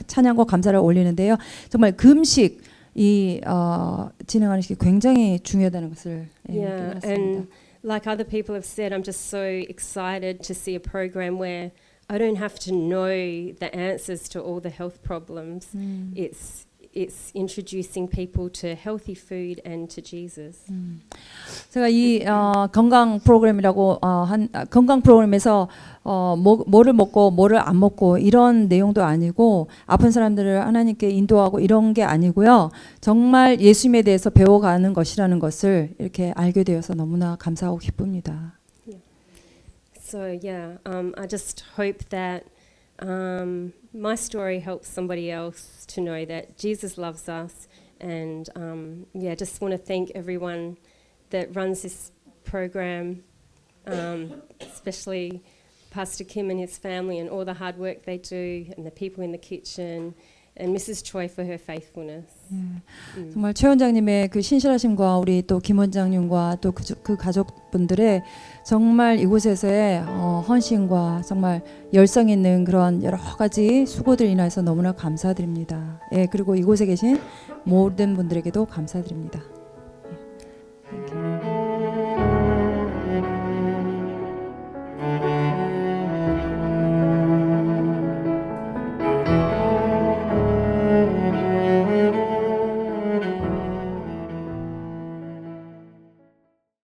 찬양과 감사를 올리는데요. 정말 금식 이 진행하는 것이 굉장히 중요하다는 것을 Yeah, 깨달았습니다. and like other people have said, I'm just so excited to see a program where I don't have to know the answers to all the health problems. It's introducing people to healthy food and to Jesus. 제가 이 건강 프로그램이라고 건강 프로그램에서 뭐를 먹고 뭐를 안 먹고 이런 내용도 아니고 아픈 사람들을 하나님께 인도하고 이런 게 아니고요. 정말 예수님에 대해서 배워가는 것이라는 것을 이렇게 알게 되어서 너무나 감사하고 기쁩니다. So yeah, I just hope that my story helps somebody else to know that Jesus loves us, and yeah, just want to thank everyone that runs this program, especially Pastor Kim and his family and all the hard work they do, and the people in the kitchen, and Mrs. Choi for her faithfulness. 정말 최 원장님의 그 신실하심과 우리 또 김 원장님과 또 그 가족분들의 정말 이곳에서의 헌신과 정말 열성 있는 그런 여러 가지 수고들 인해서 너무나 감사드립니다. 예, 그리고 이곳에 계신 모든 분들에게도 감사드립니다.